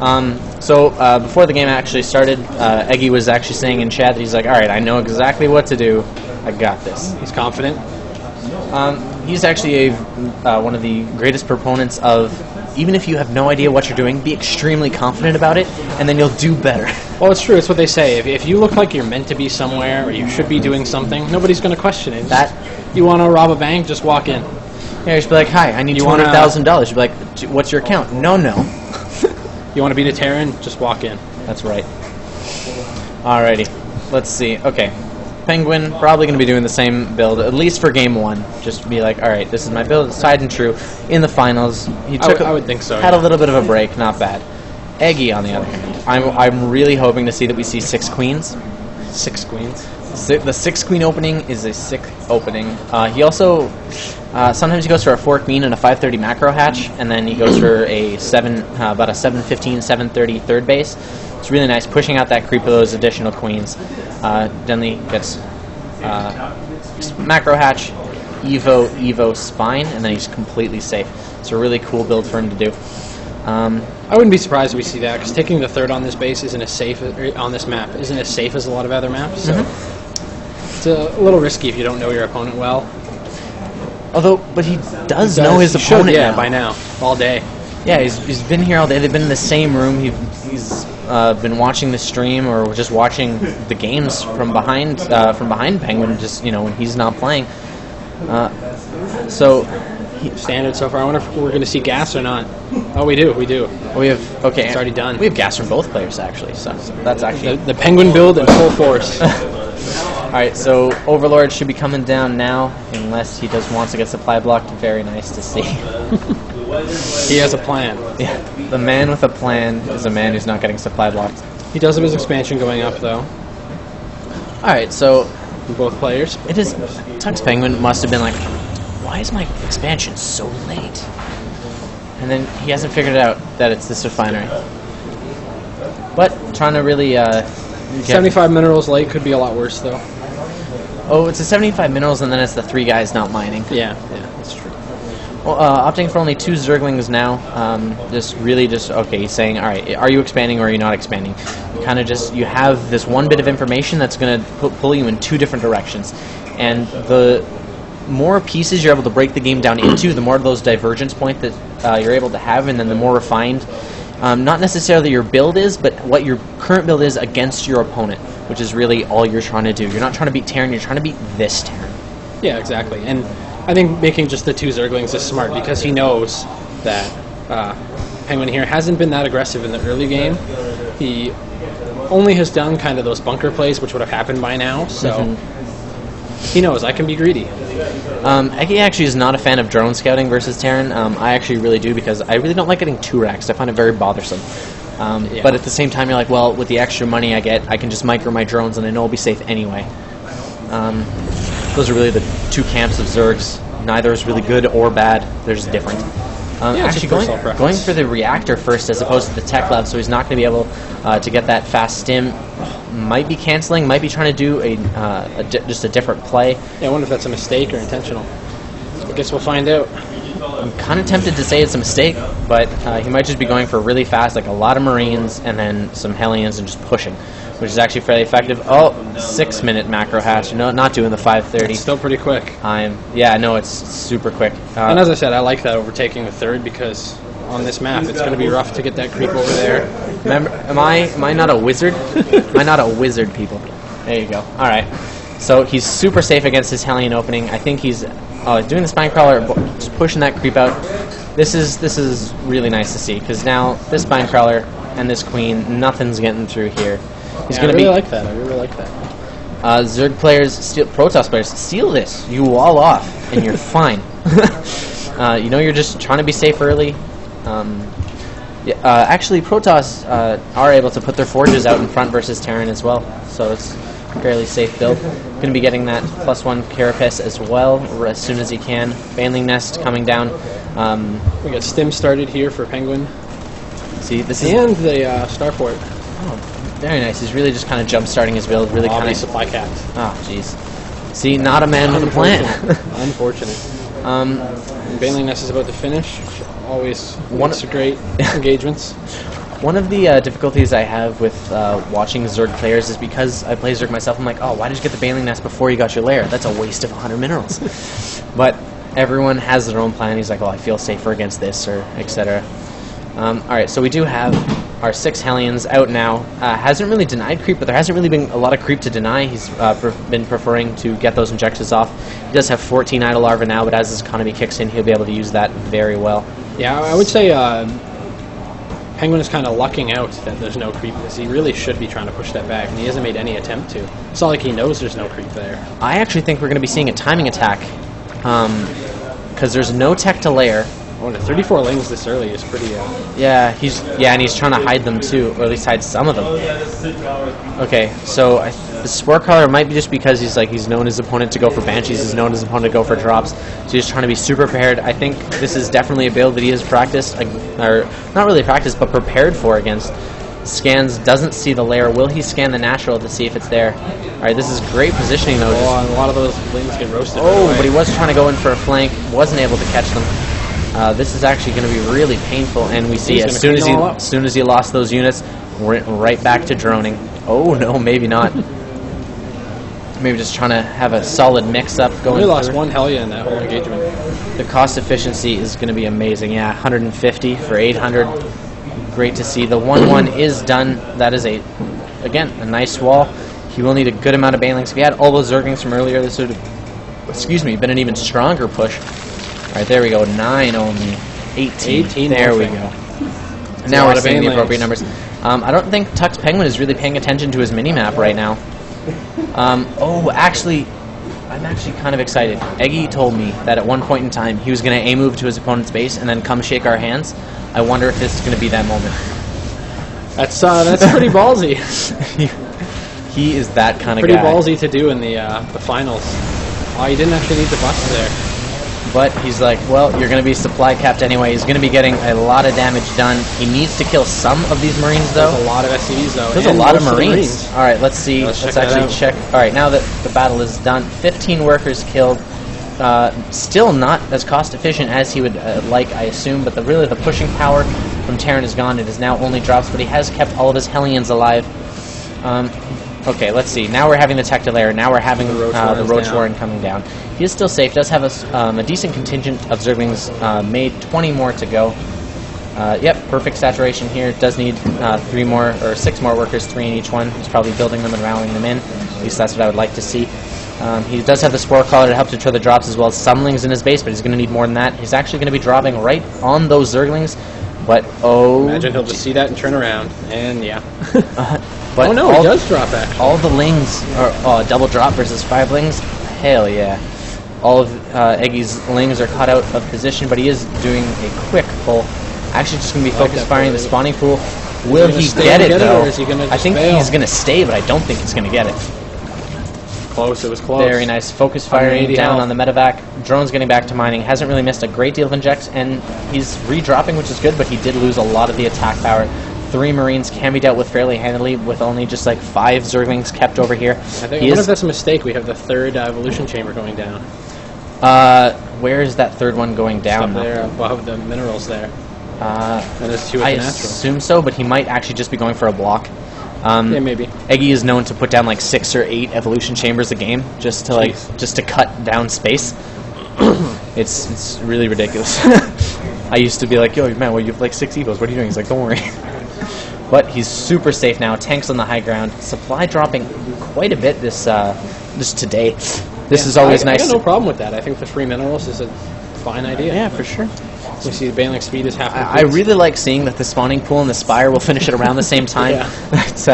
Before the game actually started, Eggy was actually saying in chat that he's like, alright, I know exactly what to do. I got this. He's confident? He's actually one of the greatest proponents of, even if you have no idea what you're doing, be extremely confident about it, and then you'll do better. Well, it's true. It's what they say. If you look like you're meant to be somewhere, or you should be doing something, nobody's going to question it. You want to rob a bank, just walk in. Yeah, you should be like, hi, I need $200,000. You'd be like, what's your account? No. You want to beat a Terran, just walk in. That's right. Alrighty. Let's see. Okay. Penguin, probably going to be doing the same build, at least for game 1. Just be like, alright, this is my build, it's tried and true. In the finals, he I would think so. Had a little bit of a break, not bad. Eggy, on the other hand, I'm really hoping to see that we see 6 queens. 6 queens? The 6 queen opening is a sick opening. He also, sometimes he goes for a 4 queen and a 530 macro hatch, and then he goes for a about a 715, 730 third base. It's really nice, pushing out that creep of those additional queens. Then he gets macro hatch, Evo spine, and then he's completely safe. It's a really cool build for him to do. I wouldn't be surprised if we see that, because taking the third on this base isn't as safe on this map isn't as safe as a lot of other maps. So it's a little risky if you don't know your opponent well. But he does know his opponent. Yeah, by now, all day. Yeah, he's been here all day. They've been in the same room. He's been watching the stream or just watching the games from behind Penguin. Just when he's not playing. Standard so far. I wonder if we're going to see gas or not. Oh, we do. We have. Okay. It's already done. We have gas from both players actually. So that's actually the Penguin build in full force. All right. So Overlord should be coming down now, unless he just wants to get supply blocked. Very nice to see. He has a plan. Yeah. The man with a plan is a man who's not getting supply blocked. He does have his expansion going up though. All right. So both players. It is. TUXPenguin must have been like, why is my expansion so late? And then he hasn't figured out that it's this refinery. But trying to really 75 minerals late could be a lot worse though. Oh, it's a 75 minerals and then it's the 3 guys not mining. Yeah, that's true. Well, opting for only 2 Zerglings now. He's saying, all right, are you expanding or are you not expanding? You have this one bit of information that's going to pull you in 2 different directions. And the more pieces you're able to break the game down into, the more of those divergence points that you're able to have, and then the more refined, not necessarily your build is, but what your current build is against your opponent, which is really all you're trying to do. You're not trying to beat Terran, you're trying to beat this Terran. Yeah, exactly. And I think making just the 2 Zerglings is smart, because he knows that Penguin here hasn't been that aggressive in the early game. He only has done kind of those bunker plays, which would have happened by now, so he knows I can be greedy. Eggy actually is not a fan of drone scouting versus Terran. I actually really do, because I really don't like getting 2 racks. I find it very bothersome. But at the same time, you're like, well, with the extra money I get, I can just micro my drones and I know I'll be safe anyway. Those are really the 2 camps of Zergs. Neither is really good or bad. They're just different. Actually, going for the reactor first as opposed to the tech lab, so he's not going to be able to get that fast stim. Might be canceling, might be trying to do just a different play. Yeah, I wonder if that's a mistake or intentional. I guess we'll find out. I'm kind of tempted to say it's a mistake, but he might just be going for really fast, like a lot of Marines and then some Hellions and just pushing, which is actually fairly effective. Oh, 6-minute macro hatch. No, not doing the 530. It's still pretty quick. It's super quick. And as I said, I like that overtaking the third, because on this map it's going to be rough to get that creep over there. Remember, am I not a wizard? Am I not a wizard, people? There you go. All right. So he's super safe against his Hellion opening. I think he's doing the Spine Crawler, just pushing that creep out. This is really nice to see, because now this Spine Crawler and this Queen, nothing's getting through here. I really like that. Zerg players, Protoss players, steal this. You wall off, and you're fine. You're just trying to be safe early. Actually, Protoss are able to put their forges out in front versus Terran as well, so it's a fairly safe build. Going to be getting that +1 Carapace as well as soon as he can. Baneling Nest coming down. We got Stim started here for Penguin. See, this and the Starfort. Oh, very nice. He's really just kind of jump-starting his build. Really kind of supply capped. Oh, jeez. See, not a man with a plan. Unfortunate. Baneling Nest is about to finish. Always great engagements. One of the difficulties I have with watching Zerg players is because I play Zerg myself, I'm like, oh, why did you get the Baneling Nest before you got your lair? That's a waste of 100 minerals. But everyone has their own plan. He's like, oh, I feel safer against this, or etc. Alright, so we do have our 6 Hellions out now. Hasn't really denied creep, but there hasn't really been a lot of creep to deny. He's been preferring to get those injectors off. He does have 14 idle larvae now, but as his economy kicks in, he'll be able to use that very well. Yeah, I would say Penguin is kind of lucking out that there's no creep, because he really should be trying to push that back, and he hasn't made any attempt to. It's not like he knows there's no creep there. I actually think we're going to be seeing a timing attack, because there's no tech to lair. Oh, the 34 lings this early is pretty... Yeah, and he's trying to hide them too, or at least hide some of them. Okay, so the Spore Crawler might be just because he's known his opponent to go for Banshees, he's known his opponent to go for drops, so he's trying to be super prepared. I think this is definitely a build that he has practiced, or not really practiced, but prepared for against. Scans, doesn't see the lair. Will he scan the natural to see if it's there? Alright, this is great positioning though. Oh, and a lot of those lings get roasted. Oh, but he was trying to go in for a flank, wasn't able to catch them. This is actually going to be really painful, and we see as soon as he lost those units, we're right back to droning. Oh no, maybe not. Maybe just trying to have a solid mix-up going. We lost 1 Hellion in that whole engagement. The cost efficiency is going to be amazing. Yeah, 150 for 800. Great to see. The 1-1 is done. That is again a nice wall. He will need a good amount of banelings. If he had all those Zerglings from earlier, this would have, been an even stronger push. Alright, there we go. 9 only. 18. There we go. Now we're seeing the appropriate numbers. I don't think TUXPenguin is really paying attention to his minimap right now. Actually, I'm actually kind of excited. Eggy told me that at one point in time he was going to A-move to his opponent's base and then come shake our hands. I wonder if this is going to be that moment. That's pretty ballsy. He is that kind of guy. Pretty ballsy to do in the finals. Oh, you didn't actually need the bust there. But he's like, well, you're going to be supply capped anyway. He's going to be getting a lot of damage done. He needs to kill some of these Marines, though. There's a lot of SCVs, though. There's a lot of Marines. All right, let's see. Let's actually check. All right, now that the battle is done, 15 workers killed. Still not as cost efficient as he would like, I assume, but really the pushing power from Terran is gone. It is now only drops, but he has kept all of his Hellions alive. Okay, let's see. Now we're having the Tech to Lair. Now we're having the Roach Warren coming down. He is still safe. Does have a decent contingent of Zerglings made. 20 more to go. Yep, perfect saturation here. Does need 3 more or 6 more workers, 3 in each one. He's probably building them and rallying them in. At least that's what I would like to see. He does have the Spore Collar to help deter the drops, as well as Sumlings in his base, but he's going to need more than that. He's actually going to be dropping right on those Zerglings, but imagine he'll just see that and turn around, and yeah. But oh no, he does drop actually. All the Lings are double drop versus 5 Lings. Hell yeah. All of Eggy's Lings are caught out of position, but he is doing a quick pull. Actually just going to be focus firing the spawning pool. Will he get it though? I think he's going to stay, but I don't think he's going to get it. Close, it was close. Very nice. Focus firing down on the medevac. Drone's getting back to mining. Hasn't really missed a great deal of injects, and he's redropping, which is good, but he did lose a lot of the attack power. 3 Marines can be dealt with fairly handily, with only just like 5 Zerglings kept over here. I wonder if that's a mistake. We have the 3rd evolution chamber going down. Where is that 3rd one going down? Up there above the minerals there. And there's 2 at I the natural. assume so, but he might actually just be going for a block. Yeah, maybe. Eggy is known to put down like 6 or 8 evolution chambers a game just to cut down space. It's really ridiculous. I used to be like, yo, man, well, you have like 6 Evos. What are you doing? He's like, don't worry. But he's super safe now. Tanks on the high ground. Supply dropping quite a bit this today. This is always nice. I got no problem with that. I think the 3 minerals is a fine idea. Yeah, for sure. You see the Baneling speed is half. I really like seeing that the spawning pool and the Spire will finish at around the same time. Yeah. It's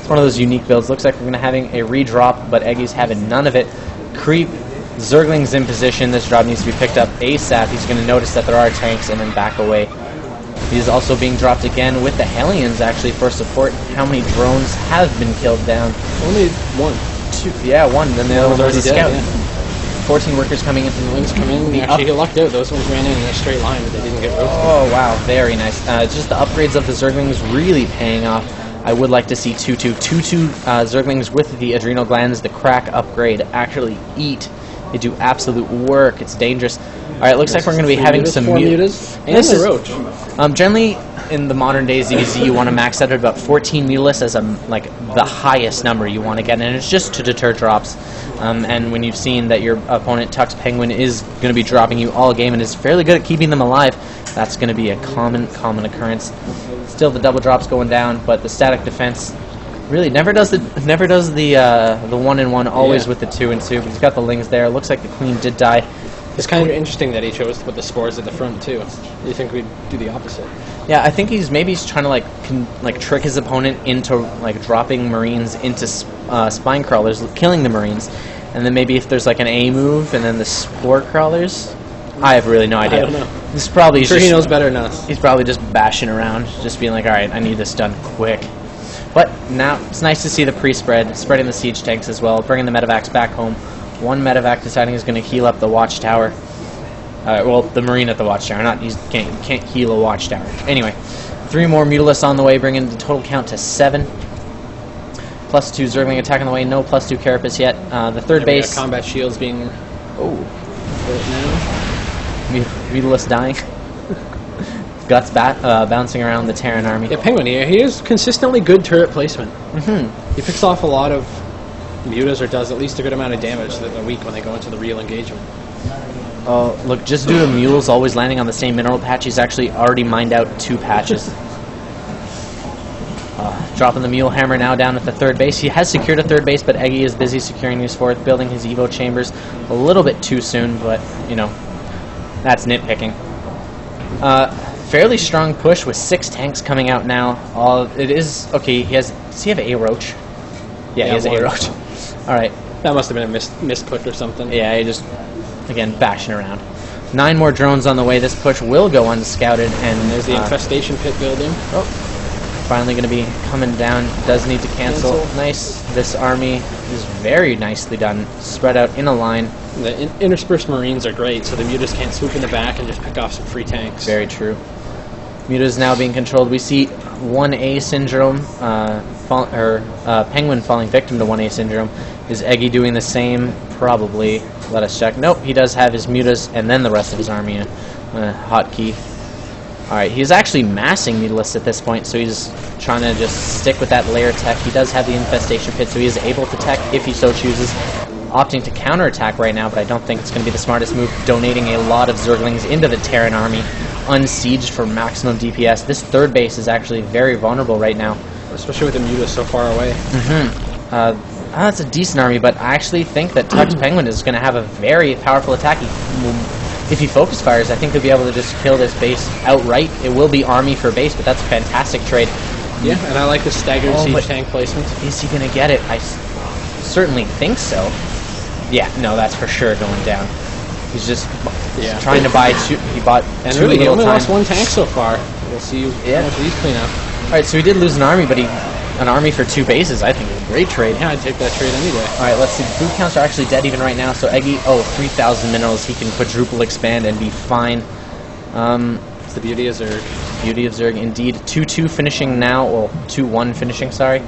one of those unique builds. Looks like we're going to having a redrop, but Eggy's having none of it. Creep, Zergling's in position. This drop needs to be picked up ASAP. He's going to notice that there are tanks and then back away. He's also being dropped again with the Hellions actually for support. How many drones have been killed down? Only 1. 2. Yeah, 1. Then the other one was a scout. Yeah. 14 workers coming in. And the Lings come in. Actually, he lucked out. Those ones ran in a straight line, but they didn't get roasted. Oh, wow. Very nice. Just the upgrades of the Zerglings really paying off. I would like to see 2-2. 2-2 Zerglings with the adrenal glands, the crack upgrade, actually eat. They do absolute work. It's dangerous. Alright, looks like we're going to be having some mutas. And this the is, roach. Generally, in the modern day ZVZ, you want to max out at about 14 mutalists as like the highest number you want to get, and it's just to deter drops. And when you've seen that your opponent TUXPenguin is going to be dropping you all game and is fairly good at keeping them alive, that's going to be a common occurrence. Still, the double drops going down, but the static defense really never does the 1-in-1. Always with the 2-in-2. He's got the lings there. Looks like the queen did die. It's kind of interesting that he chose to put the spores at the front too. You think we'd do the opposite? Yeah, I think he's trying to like trick his opponent into like dropping Marines into spine crawlers, killing the Marines, and then maybe if there's like an A move and then the spore crawlers. I have really no idea. I don't know. This is probably I'm sure he knows better than us. He's probably just bashing around, just being like, all right, I need this done quick. But now it's nice to see the pre-spread, spreading the siege tanks as well, bringing the medevacs back home. One medevac deciding he's going to heal up the watchtower. Well, the Marine at the watchtower, can't heal a watchtower. Anyway, 3 more mutalisks on the way, bringing the total count to 7. +2 Zergling attack on the way, no +2 Carapace yet. The third base. Combat shields being. Oh. Right now. Mutalist dying. Guts bouncing around the Terran army. Yeah, Penguin here. He has consistently good turret placement. He picks off a lot of mutas or does at least a good amount of damage that are weak when they go into the real engagement. Oh, look, just due to mules always landing on the same mineral patch, he's actually already mined out 2 patches. Dropping the mule hammer now down at the 3rd base. He has secured a 3rd base, but Eggy is busy securing his 4th, building his Evo chambers a little bit too soon, but, you know, that's nitpicking. Fairly strong push with 6 tanks coming out now. It is, okay, does he have a roach? Yeah, he has a roach. Alright. That must have been a misclick or something. Yeah, he just, again, bashing around. 9 more drones on the way. This push will go unscouted, and there's the infestation pit building. Oh, finally going to be coming down. Does need to cancel. Nice. This army is very nicely done. Spread out in a line. The interspersed Marines are great, so the mutas can't swoop in the back and just pick off some free tanks. Very true. Mutas now being controlled. We see 1A syndrome, Penguin falling victim to 1A syndrome. Is Eggy doing the same? Probably. Let us check. Nope, he does have his mutas and then the rest of his army hotkey. Alright, he's actually massing mutalisks at this point, so he's trying to just stick with that layer tech. He does have the infestation pit, so he is able to tech if he so chooses. Opting to counterattack right now, but I don't think it's going to be the smartest move. Donating a lot of Zerglings into the Terran army, unsieged for maximum DPS. This 3rd base is actually very vulnerable right now. Especially with the mutas so far away. That's a decent army, but I actually think that TUXPenguin is going to have a very powerful attack. If he focus fires, I think he'll be able to just kill this base outright. It will be army for base, but that's a fantastic trade. Yeah, and I like the staggered siege tank placement. Is he going to get it? I certainly think so. Yeah, no, that's for sure going down. He's just trying to buy 2. He bought and 2 really, he only time. lost 1 tank so far. We'll see how much these clean up. Alright, so he did lose an army, but an army for 2 bases, I think is a great trade. Yeah, I'd take that trade any day. Alright, let's see. The food counts are actually dead even right now, so Eggy, 3,000 minerals. He can quadruple expand and be fine. It's the beauty of Zerg. Beauty of Zerg, indeed. 2-2 finishing now, well, 2-1 finishing, sorry.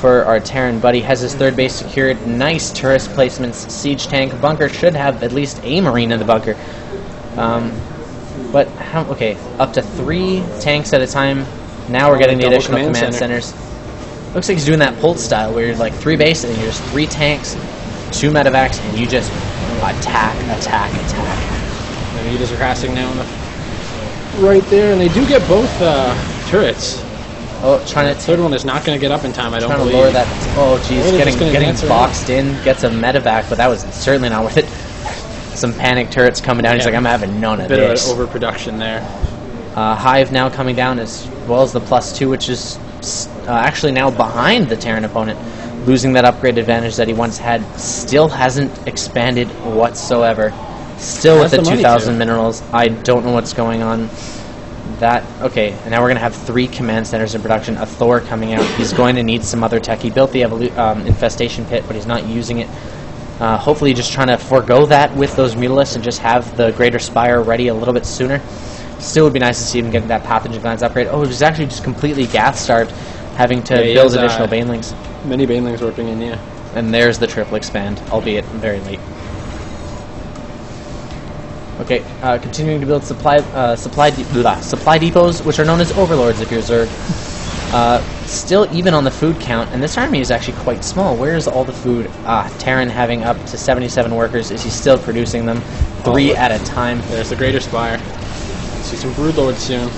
For our Terran buddy, has his 3rd base secured. Nice turret placements. Siege tank. Bunker should have at least a Marine in the bunker. But, okay, up to 3 tanks at a time. Now we're getting the additional command centers. Looks like he's doing that Pult style, where you're like 3 bases and you're just 3 tanks, 2 medevacs, and you just attack. The mutas are crashing now right there, and they do get both turrets. Oh, trying to... 3rd one is not going to get up in time, I don't believe. Trying to lower that... Oh, geez, getting boxed in, gets a medevac, but that was certainly not worth it. Some panic turrets coming down, he's like, I'm having none of this. Bit of overproduction there. Hive now coming down as well as the +2, which is actually now behind the Terran opponent, losing that upgrade advantage that he once had. Still hasn't expanded whatsoever. Still with the 2,000 minerals. I don't know what's going on. Okay, and now we're going to have 3 command centers in production. A Thor coming out. He's going to need some other tech. He built the infestation pit, but he's not using it. Hopefully just trying to forego that with those mutalisks and just have the Greater Spire ready a little bit sooner. Still would be nice to see him getting that pathogen glands upgrade. Oh, he was actually just completely gath-starved, having to build additional banelings. Many banelings working in, yeah. And there's the triple expand, albeit very late. Okay, continuing to build supply depots, which are known as overlords if you're Zerg. Still even on the food count, and this army is actually quite small. Where is all the food? Terran having up to 77 workers. Is he still producing them? 3 at a time. There's the Greater Spire. See some Broodlords soon.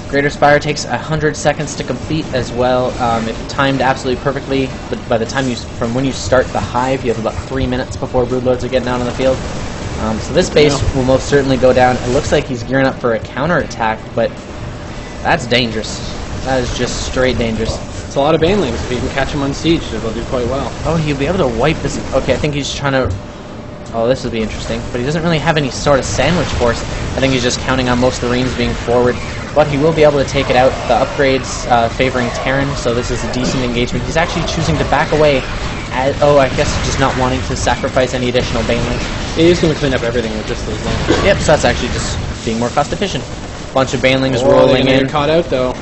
Greater Spire takes 100 seconds to complete as well. If timed absolutely perfectly, but by the time from when you start the hive, you have about 3 minutes before Broodlords are getting out on the field. So this base will most certainly go down. It looks like he's gearing up for a counterattack, but that's dangerous. That is just straight dangerous. It's a lot of banelings. If you can catch him on siege, they'll do quite well. Oh, he'll be able to wipe this. Okay, I think he's trying to... Oh, this will be interesting. But he doesn't really have any sort of sandwich force. I think he's just counting on most of the Marines being forward. But he will be able to take it out. The upgrades favoring Terran, so this is a decent engagement. He's actually choosing to back away. I guess just not wanting to sacrifice any additional banelings. He is going to clean up everything with just those lanes. Yep, so that's actually just being more cost efficient. Bunch of banelings rolling in. Get caught out though.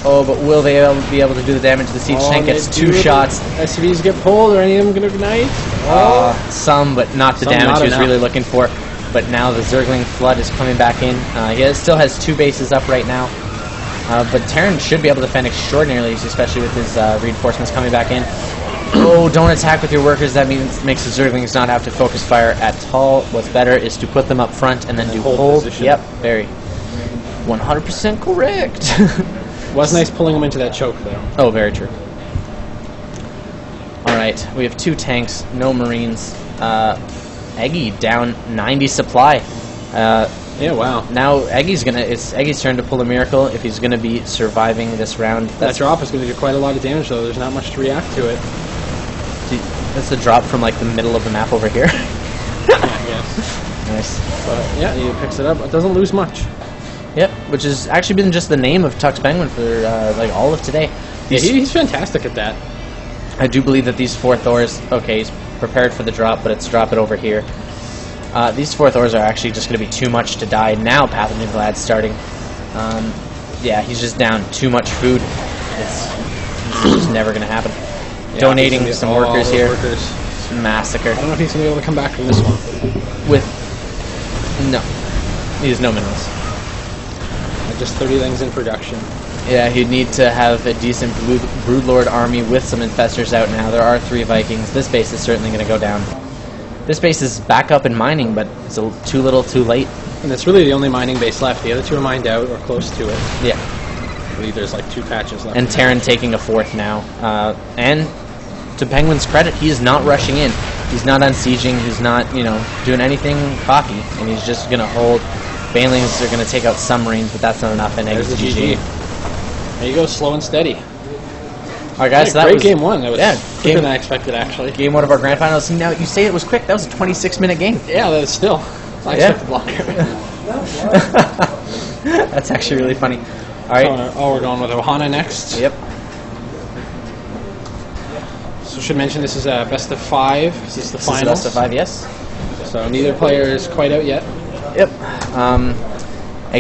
Oh, but will they be able to do the damage? The siege tank gets 2 shots. SCVs get pulled, or any of them going to ignite? Some, but not the damage he was really looking for. But now the Zergling Flood is coming back in. He still has 2 bases up right now. But Terran should be able to defend extraordinarily, especially with his reinforcements coming back in. Oh, don't attack with your workers. That makes the Zerglings not have to focus fire at all. What's better is to put them up front and then do hold. Yep, very 100% correct. Was nice pulling him into that choke, though. Oh, very true. Alright, we have 2 tanks, no Marines. Eggy down 90 supply. Yeah, wow. Now it's Eggy's turn to pull a miracle if he's gonna be surviving this round. That drop is gonna do quite a lot of damage, though. There's not much to react to it. That's a drop from like the middle of the map over here. Yeah, I guess. Nice. But yeah, he picks it up. It doesn't lose much. Yep, which has actually been just the name of TUXPenguin for like all of today. Yeah, he's fantastic at that. I do believe that these 4 Thors, okay, he's prepared for the drop, but it's drop it over here. These 4 Thors are actually just going to be too much to die. Now Pathogen Vlad's starting. Yeah, he's just down too much food. It's just never going to happen. Yeah, donating some workers here. Massacre. I don't know if he's going to be able to come back from this one. No. He has no minerals. Just 30 things in production. Yeah, he'd need to have a decent Broodlord army with some infestors out now. There are 3 Vikings. This base is certainly going to go down. This base is back up in mining, but it's too little too late. And it's really the only mining base left. The other 2 are mined out or close to it. Yeah. I believe there's like 2 patches left. And Terran taking a 4th now. And to Penguin's credit, he is not rushing in. He's not unsieging. He's not, doing anything cocky. And he's just going to hold. Banelings are going to take out some Marines, but that's not enough. And there's the GG. There you go, slow and steady. Alright guys, so that was was game 1. That was quicker than I expected, actually. Game 1 of our GrandFinals. Now, you say it was quick. That was a 26-minute game. Yeah, that's still. I expected longer. That's actually really funny. Alright. Oh, we're going with Ohana next. Yep. So should mention this is a best of 5. This is the finals. Best of 5, yes. So neither player is quite out yet. Yep.